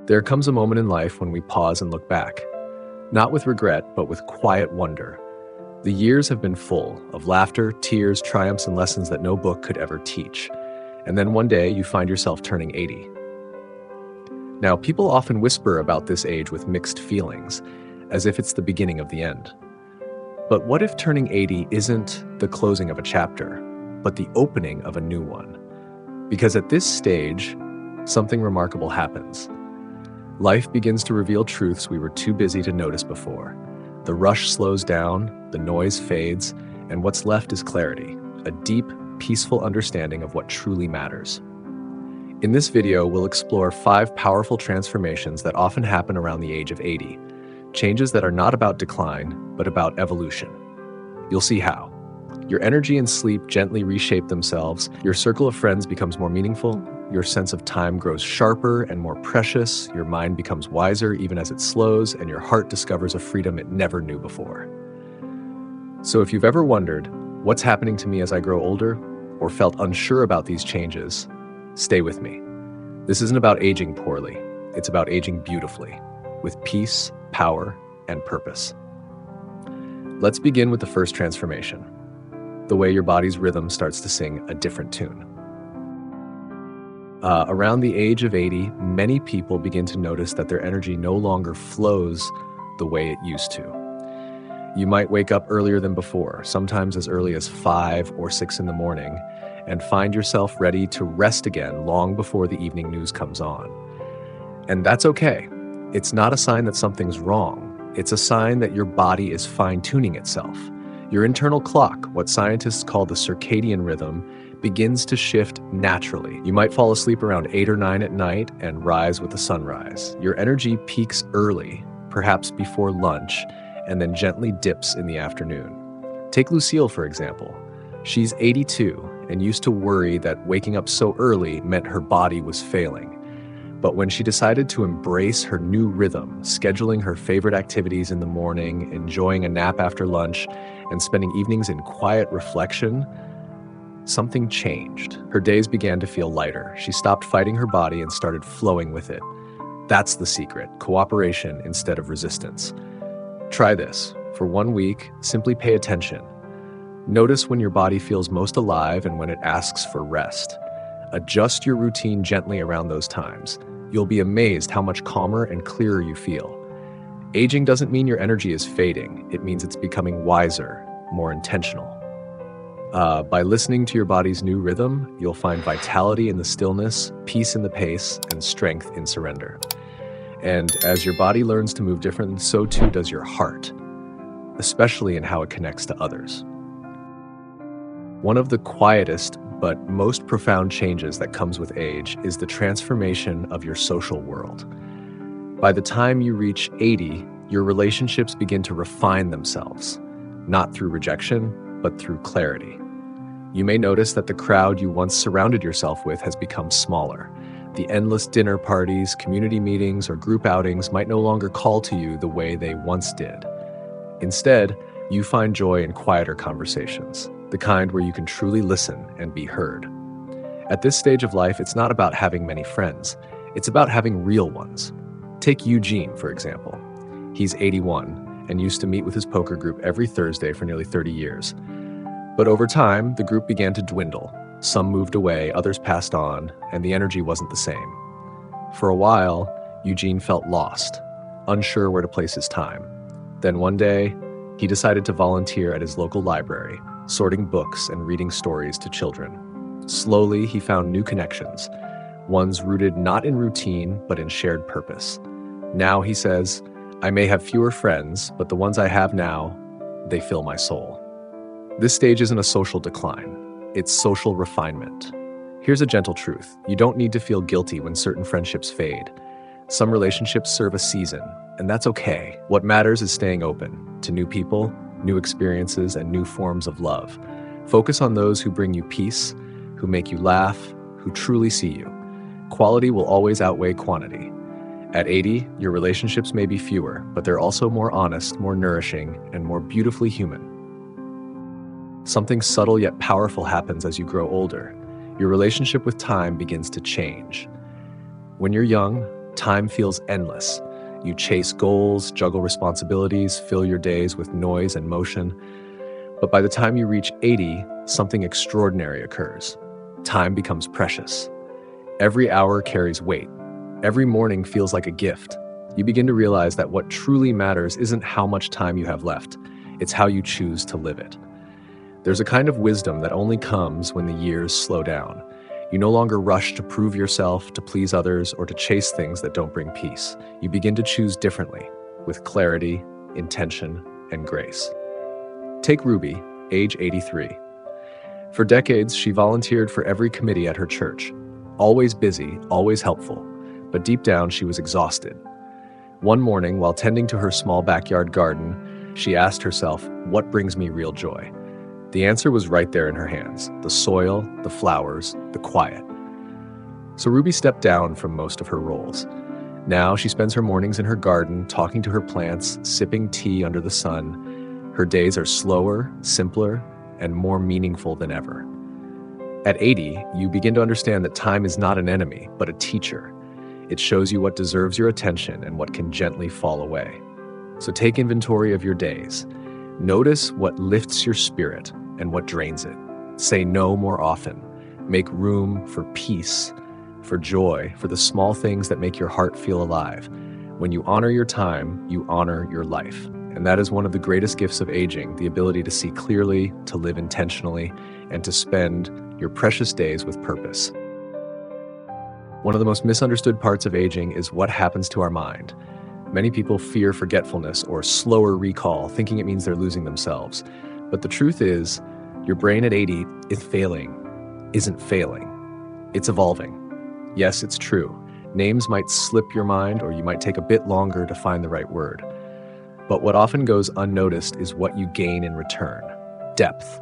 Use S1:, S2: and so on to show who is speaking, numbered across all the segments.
S1: There comes a moment in life when we pause and look back, not with regret, but with quiet wonder. The years have been full of laughter, tears, triumphs, and lessons that no book could ever teach. And then one day you find yourself turning 80. Now, people often whisper about this age with mixed feelings, as if it's the beginning of the end. But what if turning 80 isn't the closing of a chapter, but the opening of a new one? Because at this stage, something remarkable happens. Life begins to reveal truths we were too busy to notice before. The rush slows down, the noise fades, and what's left is clarity, a deep, peaceful understanding of what truly matters. In this video, we'll explore 5 powerful transformations that often happen around the age of 80, changes that are not about decline, but about evolution. You'll see how. Your energy and sleep gently reshape themselves, your circle of friends becomes more meaningful, your sense of time grows sharper and more precious, your mind becomes wiser even as it slows, and your heart discovers a freedom it never knew before. So if you've ever wondered, what's happening to me as I grow older, or felt unsure about these changes, stay with me. This isn't about aging poorly, it's about aging beautifully, with peace, power, and purpose. Let's begin with the first transformation, the way your body's rhythm starts to sing a different tune. Around the age of 80, many people begin to notice that their energy no longer flows the way it used to. You might wake up earlier than before, sometimes as early as 5 or 6 in the morning, and find yourself ready to rest again long before the evening news comes on. And that's okay. It's not a sign that something's wrong. It's a sign that your body is fine-tuning itself. Your internal clock, what scientists call the circadian rhythm, begins to shift naturally. You might fall asleep around 8 or 9 at night and rise with the sunrise. Your energy peaks early, perhaps before lunch, and then gently dips in the afternoon. Take Lucille, for example. She's 82 and used to worry that waking up so early meant her body was failing. But when she decided to embrace her new rhythm, scheduling her favorite activities in the morning, enjoying a nap after lunch, and spending evenings in quiet reflection, something changed. Her days began to feel lighter. She stopped fighting her body and started flowing with it. That's the secret, cooperation instead of resistance. Try this. For 1 week, simply pay attention. Notice when your body feels most alive and when it asks for rest. Adjust your routine gently around those times. You'll be amazed how much calmer and clearer you feel. Aging doesn't mean your energy is fading. It means it's becoming wiser, more intentional. By listening to your body's new rhythm, you'll find vitality in the stillness, peace in the pace, and strength in surrender. And as your body learns to move different, so too does your heart, especially in how it connects to others. One of the quietest but most profound changes that comes with age is the transformation of your social world. By the time you reach 80, your relationships begin to refine themselves, not through rejection, but through clarity. You may notice that the crowd you once surrounded yourself with has become smaller. The endless dinner parties, community meetings, or group outings might no longer call to you the way they once did. Instead, you find joy in quieter conversations, the kind where you can truly listen and be heard. At this stage of life, it's not about having many friends. It's about having real ones. Take Eugene, for example. He's 81 and used to meet with his poker group every Thursday for nearly 30 years. But over time, the group began to dwindle. Some moved away, others passed on, and the energy wasn't the same. For a while, Eugene felt lost, unsure where to place his time. Then one day, he decided to volunteer at his local library, sorting books and reading stories to children. Slowly, he found new connections, ones rooted not in routine, but in shared purpose. Now, he says, I may have fewer friends, but the ones I have now, they fill my soul. This stage isn't a social decline. It's social refinement. Here's a gentle truth. You don't need to feel guilty when certain friendships fade. Some relationships serve a season, and that's okay. What matters is staying open to new people, new experiences, and new forms of love. Focus on those who bring you peace, who make you laugh, who truly see you. Quality will always outweigh quantity. At 80, your relationships may be fewer, but they're also more honest, more nourishing, and more beautifully human. Something subtle yet powerful happens as you grow older. Your relationship with time begins to change. When you're young, Time feels endless. You chase goals, juggle responsibilities, fill your days with noise and motion. But by the time you reach 80, something extraordinary occurs. Time becomes precious. Every hour carries weight. Every morning feels like a gift. You begin to realize that what truly matters isn't how much time you have left, it's how you choose to live it. There's a kind of wisdom that only comes when the years slow down. You no longer rush to prove yourself, to please others, or to chase things that don't bring peace. You begin to choose differently, with clarity, intention, and grace. Take Ruby, age 83. For decades, she volunteered for every committee at her church. Always busy, always helpful, but deep down she was exhausted. One morning, while tending to her small backyard garden, she asked herself, what brings me real joy? The answer was right there in her hands: the soil, the flowers, the quiet. So Ruby stepped down from most of her roles. Now she spends her mornings in her garden, talking to her plants, sipping tea under the sun. Her days are slower, simpler, and more meaningful than ever. At 80, you begin to understand that time is not an enemy, but a teacher. It shows you what deserves your attention and what can gently fall away. So take inventory of your days. Notice what lifts your spirit and what drains it. Say no more often. Make room for peace, for joy, for the small things that make your heart feel alive. When you honor your time, you honor your life. And that is one of the greatest gifts of aging, the ability to see clearly, to live intentionally, and to spend your precious days with purpose. One of the most misunderstood parts of aging is what happens to our mind. Many people fear forgetfulness or slower recall, thinking it means they're losing themselves. But the truth is, your brain at 80 isn't failing. It's evolving. Yes, it's true. Names might slip your mind, or you might take a bit longer to find the right word. But what often goes unnoticed is what you gain in return: depth.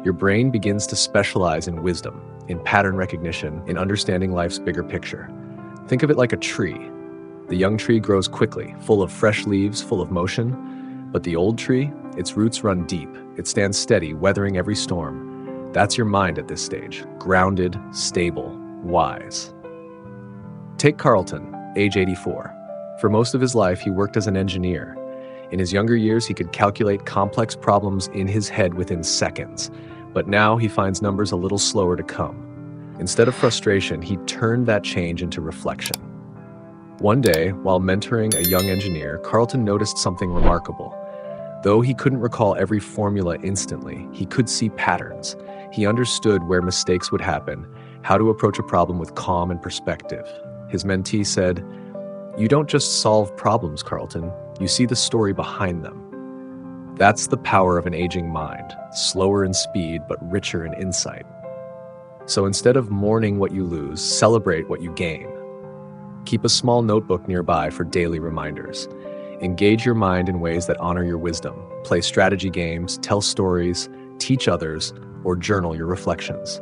S1: Your brain begins to specialize in wisdom, in pattern recognition, in understanding life's bigger picture. Think of it like a tree. The young tree grows quickly, full of fresh leaves, full of motion. But the old tree, its roots run deep. It stands steady, weathering every storm. That's your mind at this stage: grounded, stable, wise. Take Carlton, age 84. For most of his life, he worked as an engineer. In his younger years, he could calculate complex problems in his head within seconds. But now he finds numbers a little slower to come. Instead of frustration, he turned that change into reflection. One day, while mentoring a young engineer, Carlton noticed something remarkable. Though he couldn't recall every formula instantly, he could see patterns. He understood where mistakes would happen, how to approach a problem with calm and perspective. His mentee said, "You don't just solve problems, Carlton. You see the story behind them." That's the power of an aging mind, slower in speed but richer in insight. So instead of mourning what you lose, celebrate what you gain. Keep a small notebook nearby for daily reminders. Engage your mind in ways that honor your wisdom. Play strategy games, tell stories, teach others, or journal your reflections.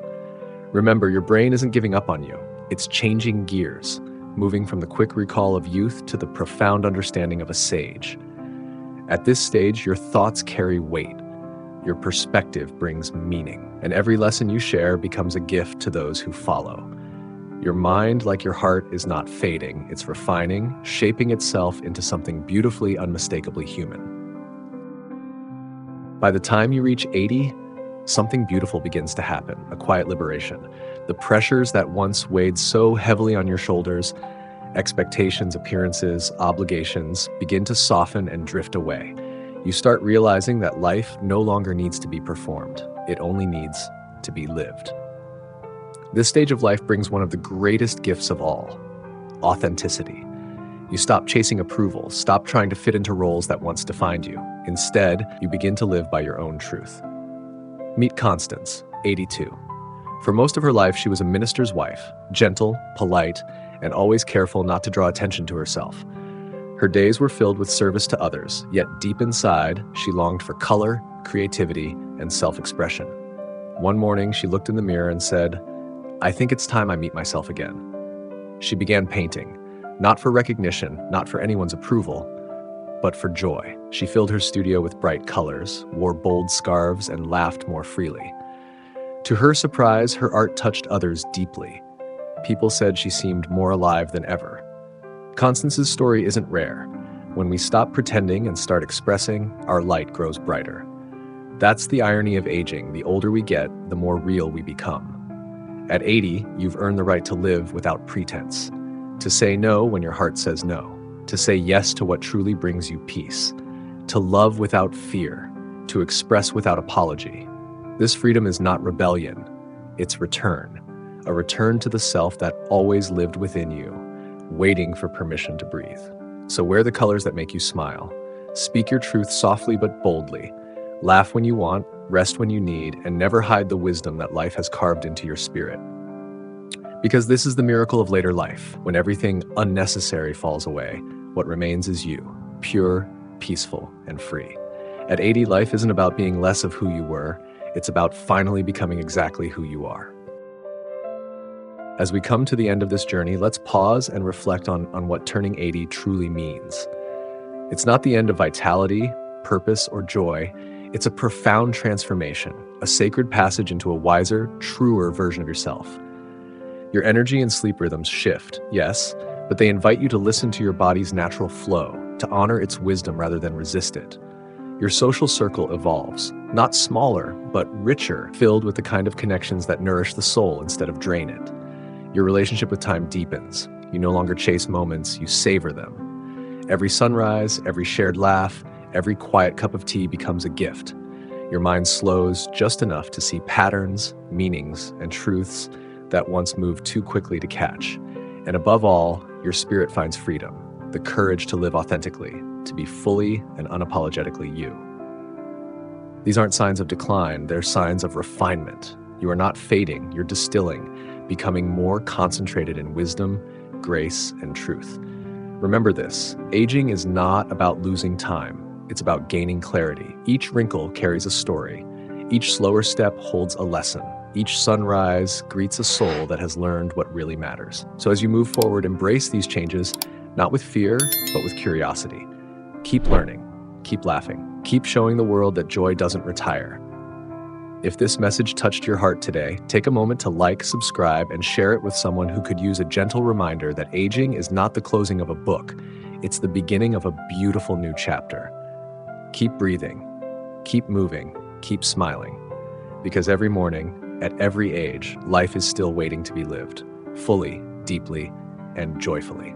S1: Remember, your brain isn't giving up on you. It's changing gears, moving from the quick recall of youth to the profound understanding of a sage. At this stage, your thoughts carry weight. Your perspective brings meaning, and every lesson you share becomes a gift to those who follow. Your mind, like your heart, is not fading. It's refining, shaping itself into something beautifully, unmistakably human. By the time you reach 80, something beautiful begins to happen, a quiet liberation. The pressures that once weighed so heavily on your shoulders, expectations, appearances, obligations, begin to soften and drift away. You start realizing that life no longer needs to be performed. It only needs to be lived. This stage of life brings one of the greatest gifts of all: authenticity. You stop chasing approval, stop trying to fit into roles that once defined you. Instead, you begin to live by your own truth. Meet Constance, 82. For most of her life, she was a minister's wife, gentle, polite, and always careful not to draw attention to herself. Her days were filled with service to others, yet deep inside, she longed for color, creativity, and self-expression. One morning, she looked in the mirror and said, "I think it's time I meet myself again." She began painting, not for recognition, not for anyone's approval, but for joy. She filled her studio with bright colors, wore bold scarves, and laughed more freely. To her surprise, her art touched others deeply. People said she seemed more alive than ever. Constance's story isn't rare. When we stop pretending and start expressing, our light grows brighter. That's the irony of aging. The older we get, the more real we become. At 80, you've earned the right to live without pretense, to say no when your heart says no, to say yes to what truly brings you peace, to love without fear, to express without apology. This freedom is not rebellion, it's return, a return to the self that always lived within you, waiting for permission to breathe. So wear the colors that make you smile. Speak your truth softly but boldly. Laugh when you want, rest when you need, and never hide the wisdom that life has carved into your spirit. Because this is the miracle of later life. When everything unnecessary falls away, what remains is you, pure, peaceful, and free. At 80, life isn't about being less of who you were. It's about finally becoming exactly who you are. As we come to the end of this journey, let's pause and reflect on what turning 80 truly means. It's not the end of vitality, purpose, or joy. It's a profound transformation, a sacred passage into a wiser, truer version of yourself. Your energy and sleep rhythms shift, yes, but they invite you to listen to your body's natural flow, to honor its wisdom rather than resist it. Your social circle evolves, not smaller, but richer, filled with the kind of connections that nourish the soul instead of drain it. Your relationship with time deepens. You no longer chase moments, you savor them. Every sunrise, every shared laugh, every quiet cup of tea becomes a gift. Your mind slows just enough to see patterns, meanings, and truths that once moved too quickly to catch. And above all, your spirit finds freedom, the courage to live authentically, to be fully and unapologetically you. These aren't signs of decline, they're signs of refinement. You are not fading, you're distilling, becoming more concentrated in wisdom, grace, and truth. Remember this, aging is not about losing time. It's about gaining clarity. Each wrinkle carries a story. Each slower step holds a lesson. Each sunrise greets a soul that has learned what really matters. So as you move forward, embrace these changes, not with fear, but with curiosity. Keep learning, keep laughing, keep showing the world that joy doesn't retire. If this message touched your heart today, take a moment to like, subscribe, and share it with someone who could use a gentle reminder that aging is not the closing of a book. It's the beginning of a beautiful new chapter. Keep breathing, keep moving, keep smiling. Because every morning, at every age, life is still waiting to be lived, fully, deeply, and joyfully.